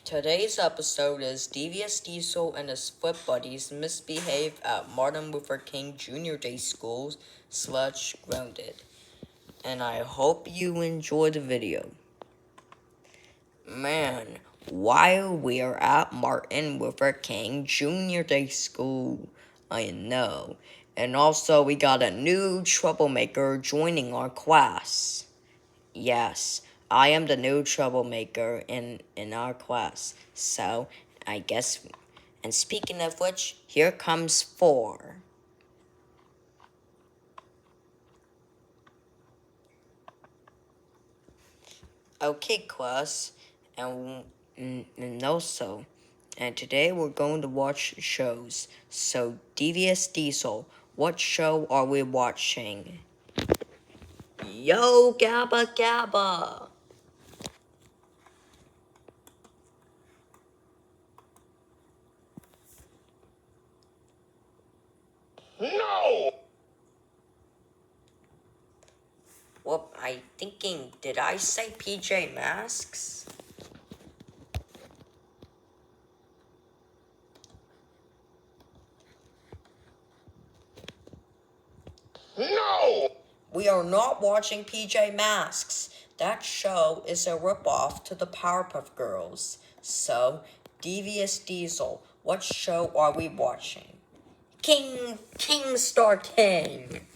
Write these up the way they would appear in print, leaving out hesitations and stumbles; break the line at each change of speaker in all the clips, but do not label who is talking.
Today's episode is Devious, Diesel, and his Flip Buddies Misbehave at Martin Luther King Jr. Day School / Grounded. And I hope you enjoy the video. Man, while we're at Martin Luther King Jr. Day School, I know. And also we got a new troublemaker joining our class. Yes, I am the new troublemaker in our class. So, I guess, and speaking of which, here comes 4. Okay, class, and also, and today we're going to watch shows. So, Devious Diesel, what show are we watching? Yo, Gabba Gabba!
No!
Well, I'm thinking, did I say PJ Masks?
No!
We are not watching PJ Masks. That show is a ripoff to the Powerpuff Girls. So, Devious Diesel, what show are we watching? King Star King!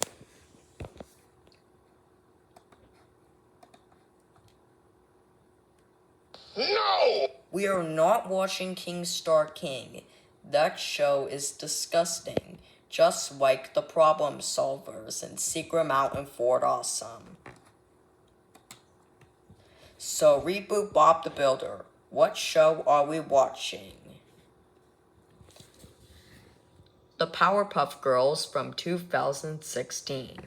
No!
We are not watching King Star King. That show is disgusting. Just like the Problem Solvers in Secret Mountain Fort Awesome. So, reboot Bob the Builder. What show are we watching? The Powerpuff Girls from 2016.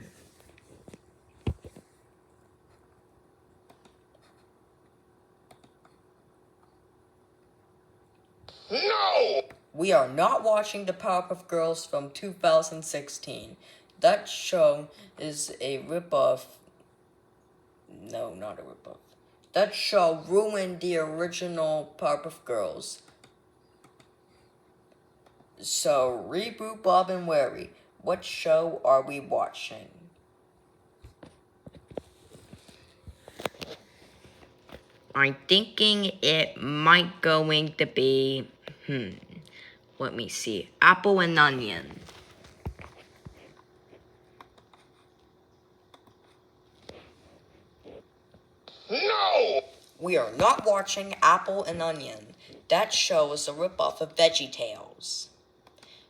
No!
We are not watching the Powerpuff Girls from 2016. That show is a ripoff. No, not a ripoff. That show ruined the original Powerpuff Girls. So, reboot Bob and Larry. What show are we watching? I'm thinking it might going to be, let me see, Apple and Onion.
No!
We are not watching Apple and Onion. That show is a ripoff of VeggieTales.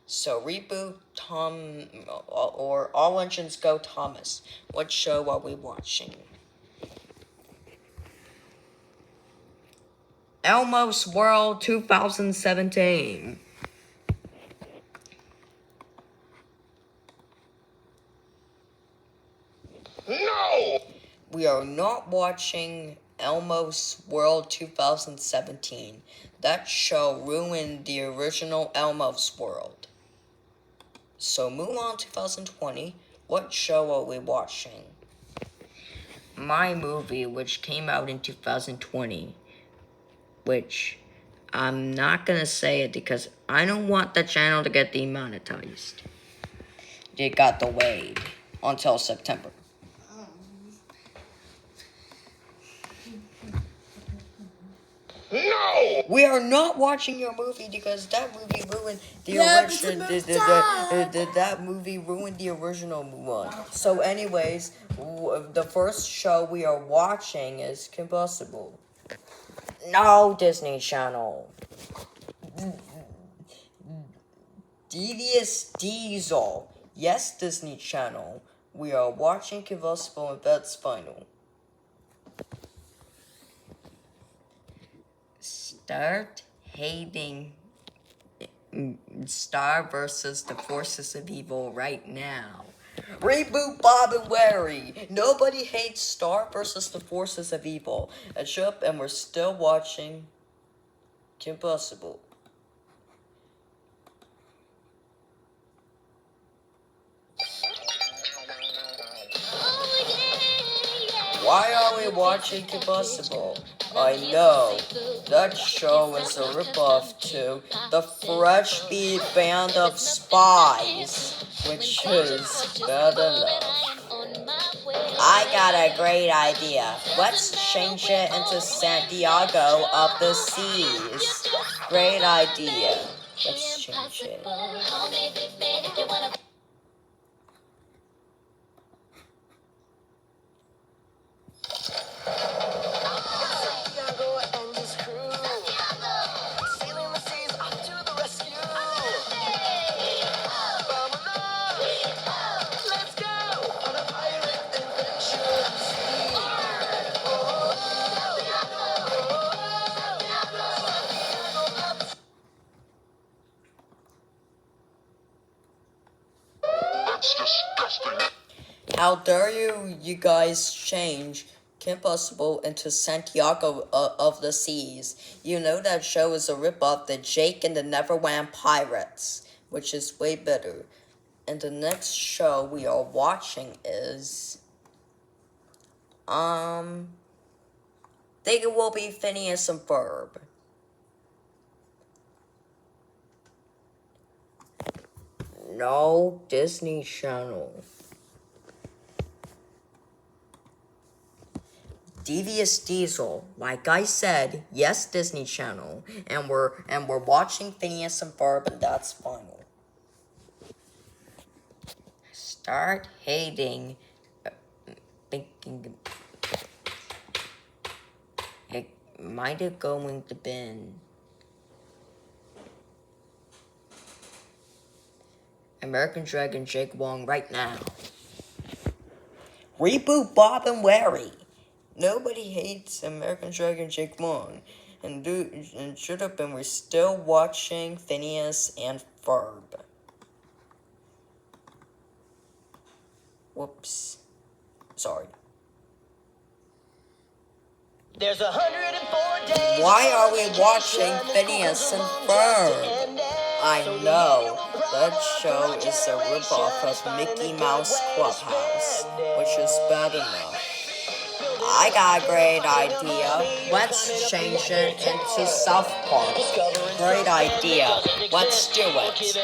So reboot Tom or All Engines Go Thomas. What show are we watching? Elmo's World 2017.
No!
We are not watching Elmo's World 2017. That show ruined the original Elmo's World. So Mulan 2020, what show are we watching? My movie, which came out in 2020, which I'm not gonna say it because I don't want the channel to get demonetized. It got delayed until September.
No!
We are not watching your movie because that movie ruined the original. That movie ruined the original Mulan. So, anyways, the first show we are watching is Combustible. No, Disney Channel. Devious Diesel. Yes, Disney Channel. We are watching Combustible and That's Final. Start hating Star versus the Forces of Evil right now. Reboot Bob and Larry. Nobody hates Star versus the Forces of Evil. And we're still watching Combustible. Why are we watching Combustible? I know. That show is a ripoff to the Fresh Beat Band of Spies, which is bad enough. I got a great idea. Let's change it into Santiago of the Seas. Great idea. Let's change it.
That's disgusting.
How dare you guys change Kim Possible into Santiago of the Seas? You know that show is a ripoff of the Jake and the Neverland Pirates, which is way better. And the next show we are watching is, think it will be Phineas and Ferb. No, Disney Channel. Devious Diesel, like I said, yes, Disney Channel, and we're watching Phineas and Ferb, and that's final. Start hating, thinking it might have going to been American Dragon Jake Wong right now. Reboot Bob and Larry. Nobody hates American Dragon Jake Wong, and should have been. We're still watching Phineas and Ferb. Whoops. Sorry.
There's 104 days.
Why are we watching Phineas and Ferb? I know. That show is a ripoff of Mickey Mouse Clubhouse, which is bad enough. I got a great idea. Let's change it into South Park. Great idea. Let's do it.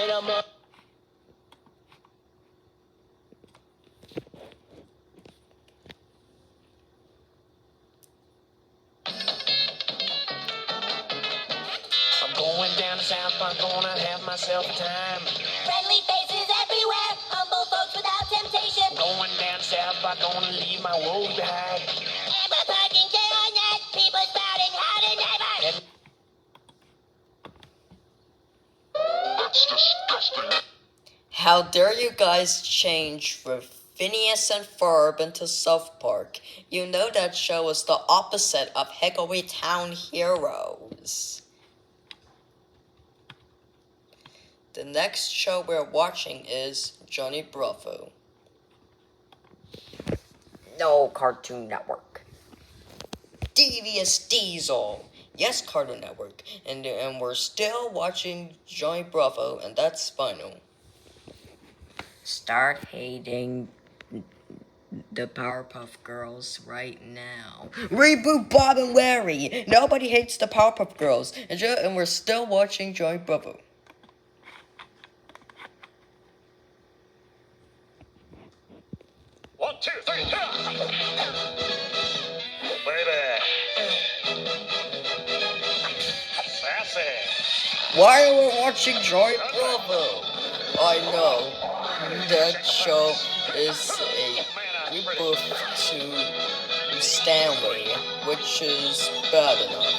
I'm going down to South Park, gonna have myself a time.
Friendly faces everywhere, humble folks without temptation.
Going down to South Park, gonna leave my woes behind.
Amber parking K-on-net, people spouting howdy neighbor.
That's disgusting.
How dare you guys change from Phineas and Ferb into South Park? You know that show is the opposite of Hickory Town Heroes. The next show we're watching is Johnny Bravo. No, Cartoon Network. Devious Diesel. Yes, Cartoon Network. And we're still watching Johnny Bravo, and that's final. Start hating the Powerpuff Girls right now. Reboot Bob and Larry. Nobody hates the Powerpuff Girls, and we're still watching Johnny Bravo.
One, two, three, baby. Sassy.
Why are we watching Johnny Bravo? I know that show is a reboot to Stanley, which is bad enough.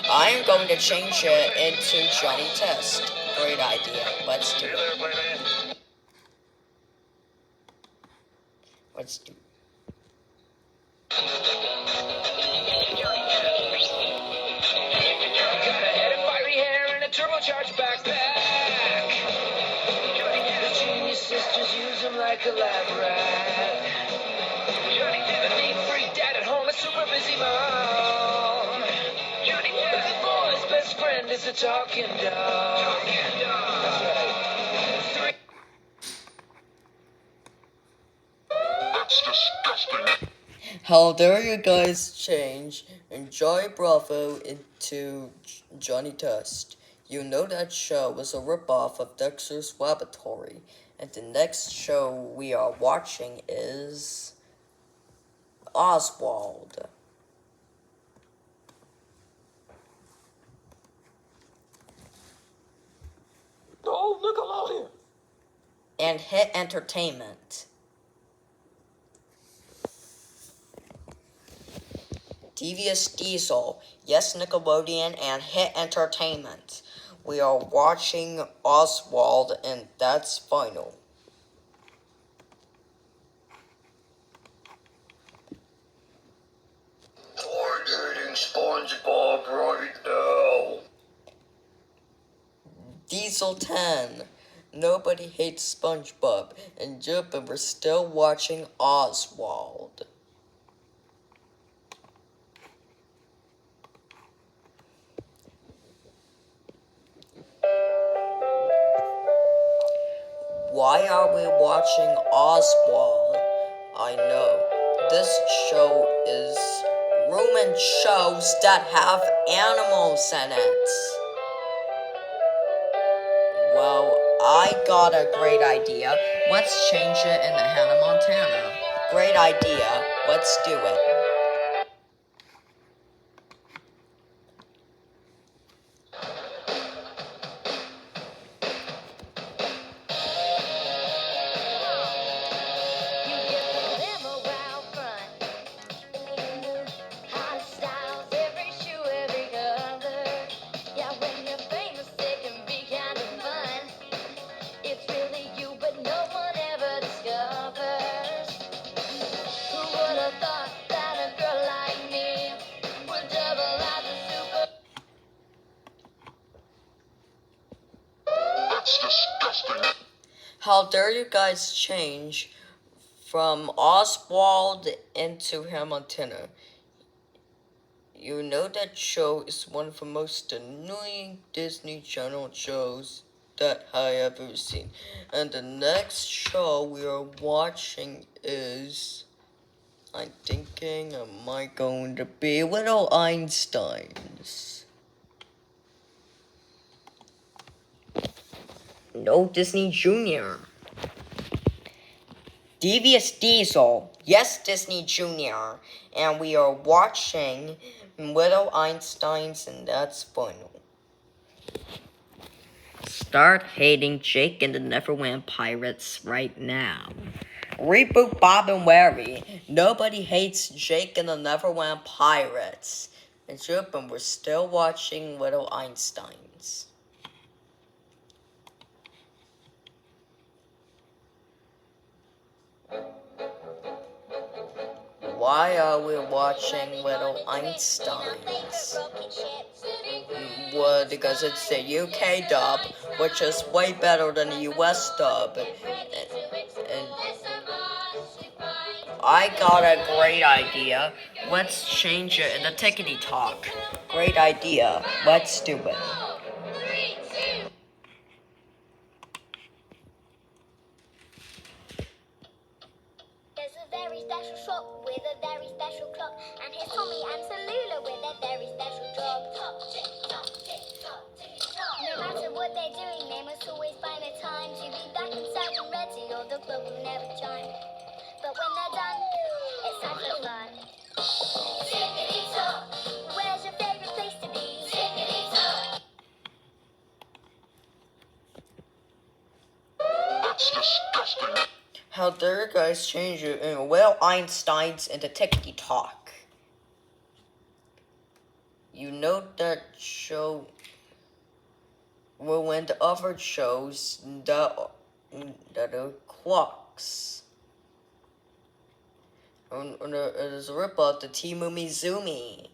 I am going to change it into Johnny Test. Great idea. Let's do it. Let's do it.
Got a head of fiery hair and a turbocharged backpack. The genius sisters use him like a lab rat. The neat freak dad at home, a super busy mom. The boy's best friend is a talking dog. That's right.
That's disgusting.
How dare you guys change Joy Bravo into Johnny Test? You know that show was a ripoff of Dexter's Laboratory, and the next show we are watching is Oswald.
Oh, Nickelodeon.
And Hit Entertainment. Devious Diesel, yes, Nickelodeon, and Hit Entertainment. We are watching Oswald, and that's final.
Targeting SpongeBob right now.
Diesel 10. Nobody hates SpongeBob, and but we're still watching Oswald. Why are we watching Oswald? I know. This show is ruined shows that have animals in it. Well, I got a great idea. Let's change it into Hannah Montana. Great idea. Let's do it.
That's disgusting.
How dare you guys change from Oswald into Hannah Montana? You know that show is one of the most annoying Disney Channel shows that I have ever seen. And the next show we are watching is, I'm thinking, am I going to be Little Einsteins? No, Disney Junior. Devious Diesel, yes, Disney Junior. And we are watching Little Einsteins, and that's final. Start hating Jake and the Neverland Pirates right now. Reboot Bob and Larry. Nobody hates Jake and the Neverland Pirates. And we're still watching Little Einsteins. Why are we watching Little Einsteins? Well, because it's the UK dub, which is way better than the US dub. And I got a great idea. Let's change it in the Tickety Talk. Great idea. Let's do it.
There's a very special shop with a very special clock, and here's Tommy and Tallulah with their very special job. Top, tick, tock, tick, tock, tick, tock. No matter what they're doing, they must always find the time to be back inside and ready, or the clock will never chime. But when they're done, it's time for fun. Tickety tock, where's your favorite place to be? Tickety tock.
That's disgusting.
How dare you guys change it in Little Einsteins into Tickety Talk? You know that show ruined other shows that are clocks. There's a ripoff the Timu Mizumi,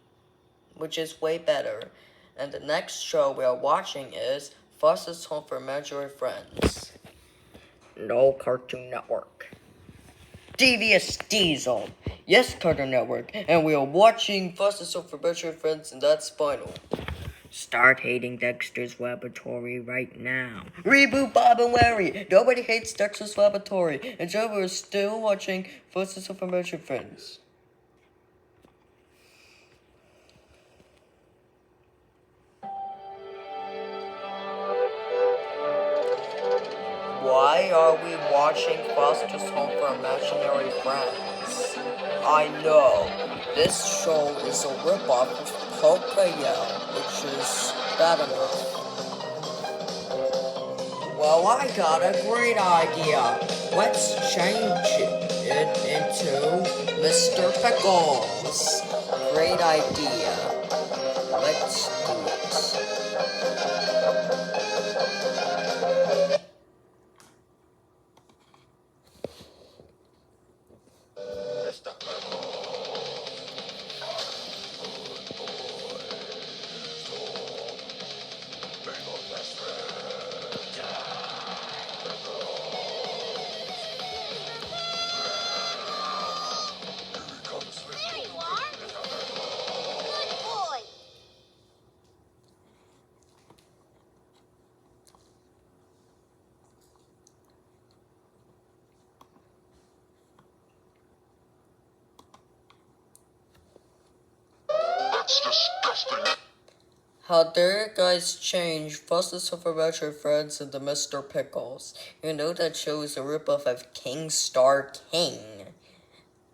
which is way better. And the next show we are watching is Foster's Home for Imaginary Friends. No, Cartoon Network. Devious Diesel. Yes, Cartoon Network. And we are watching Foster's Home for Imaginary Friends, and that's final. Start hating Dexter's Laboratory right now. Reboot Bob and Larry. Nobody hates Dexter's Laboratory. And so we're still watching Foster's Home for Imaginary Friends. why are we watching Foster's Home for Imaginary Friends? I know, this show is a ripoff of Pocoyo, which is bad enough. Well, I got a great idea. Let's change it into Mr. Pickles. Great idea. Let's do it.
There you are. Good boy.
That's disgusting.
How dare you guys change Foster's Home for Imaginary Friends into Mr. Pickles? You know that show is a ripoff of King Star King,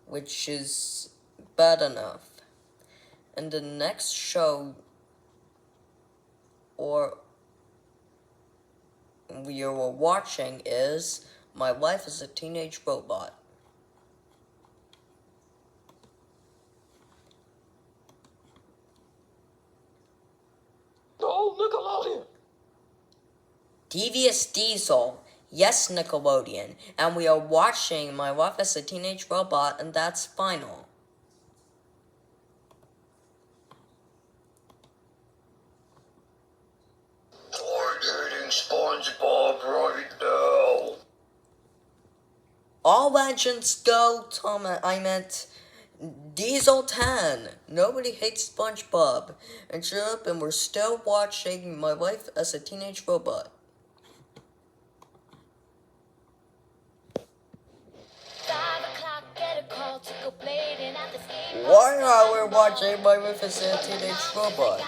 which is bad enough. And the next show, or we are watching, is My Life as a Teenage Robot.
Oh, Nickelodeon.
Devious Diesel. Yes, Nickelodeon. And we are watching My Life as a Teenage Robot, and that's final.
Hard-hitting SpongeBob right now.
All legends go, Tom. I meant Diesel 10. Nobody hates SpongeBob. And shut up, and we're still watching My Life as a Teenage Robot.
5 o'clock, get a call to go blading at the skate.
Why are we watching My Life as a Teenage Robot?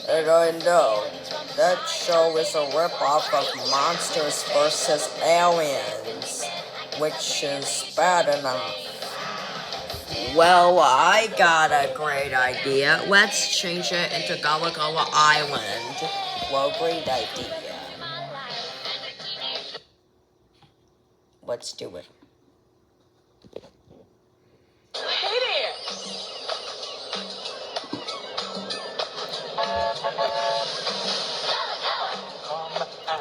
And I know that show is a ripoff of Monsters vs. Aliens, which is bad enough. Well, I got a great idea. Let's change it into Gala Gala Island. Well, great idea. Let's do it.
Hey there. Come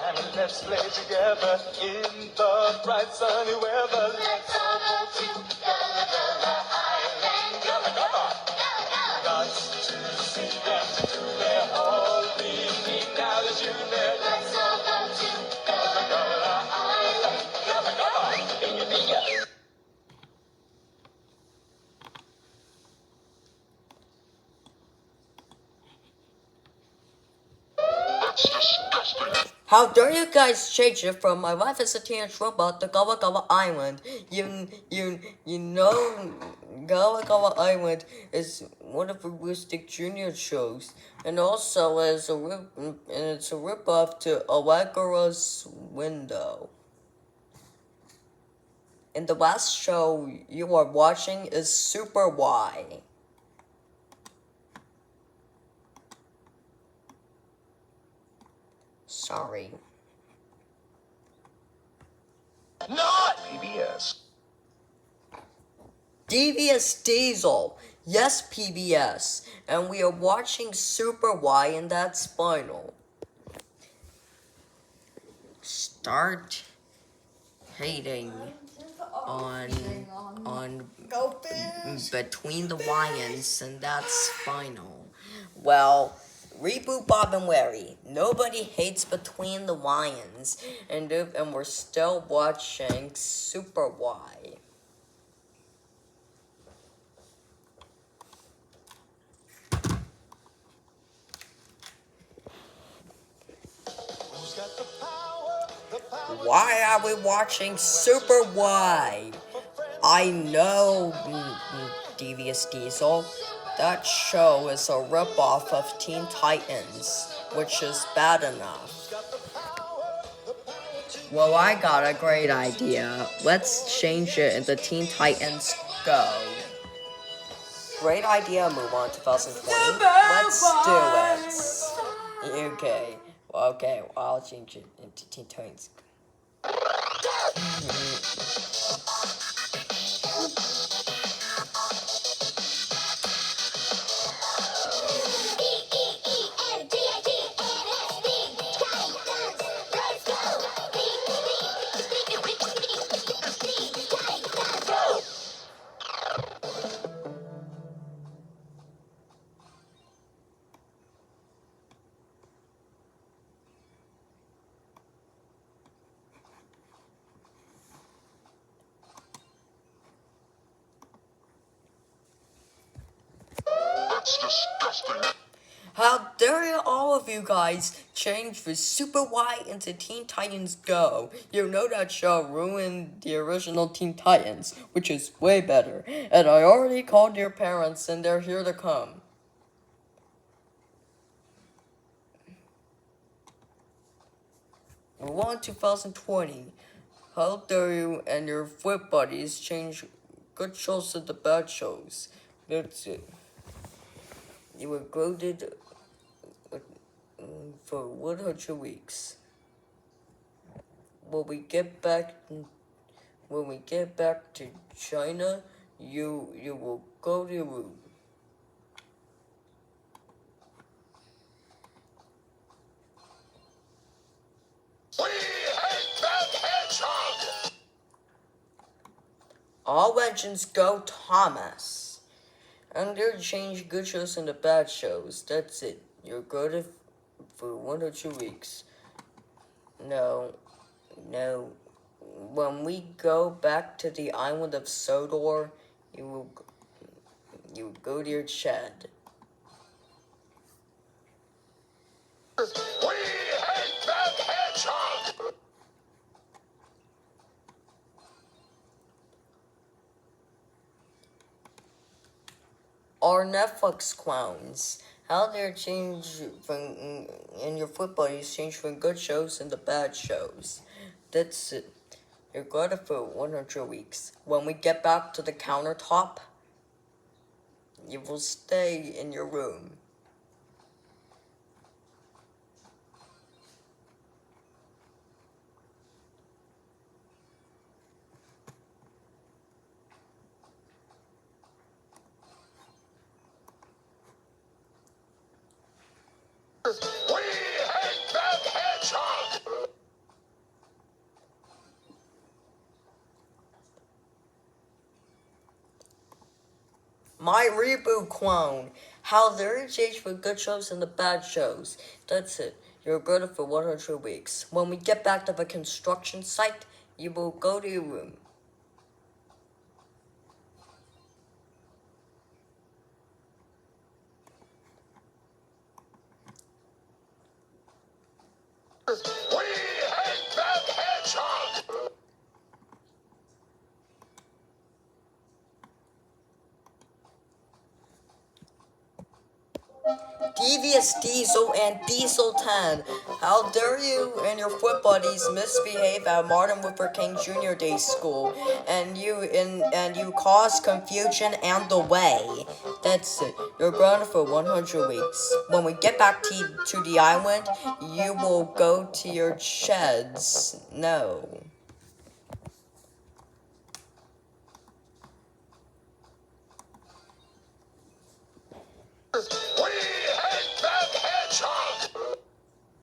and let's play together in the bright sunny weather. Let's all go to Gullah Gullah Island. Gullah Gullah. Got to see them to do their all we need now that you're there. Let's all go to Gullah Gullah Island. Gullah Gullah. Can you be us?
That's disgusting.
How dare you guys change it from My Life as a Teenage Robot to Gullah Gullah Island? You know Gullah Gullah Island is one of the Rustic Junior shows, and also it's a ripoff to Allegra's Window. And the last show you are watching is Super Y. Sorry.
Not PBS.
Devious Diesel. Yes, PBS. And we are watching Super Y, and that's final. Start hating on Between the Lions, and that's final. Well, reboot Bob and Larry. Nobody hates Between the Lions, and we're still watching Super Y.
Who's got the power? The power.
Why are we watching Super Y? I know, Devious Diesel. That show is a ripoff of Teen Titans, which is bad enough.
Got the power to
Well, I got a great idea. Let's change it into Teen Titans Go. Great idea, move on 2020. Let's do it. Okay. Okay, well, I'll change it into Teen Titans.
That's disgusting.
How dare all of you guys change the Super Y into Teen Titans Go? You know that show ruined the original Teen Titans, which is way better. And I already called your parents and they're here to come. We want 2020. How dare you and your Flip Buddies change good shows into bad shows? That's it. You were goaded for 100 weeks. When we get back to China, you will go to your room.
We hate that hedgehog.
All legends go Thomas. I'm there to change good shows into bad shows. That's it. You're good for 1 or 2 weeks. No. When we go back to the island of Sodor, you will go to your shed.
We hate that hedgehog.
Our Netflix clowns. How they're change from and your Flip Buddies change from good shows into bad shows. That's it. You're good for 1 or 2 weeks. When we get back to the countertop, you will stay in your room.
We hate that hedgehog.
My reboot clone. How they're changed from good shows into bad shows. That's it. You're good for 1 or 2 weeks. When we get back to the construction site, you will go to your room.
We hate that hedgehog.
Devious Diesel and Diesel 10. How dare you and your Flip Buddies misbehave at Martin Luther King Jr. Day School, and you cause confusion and delay. That's it. You're grounded for 100 weeks. When we get back to the island, you will go to your sheds. No.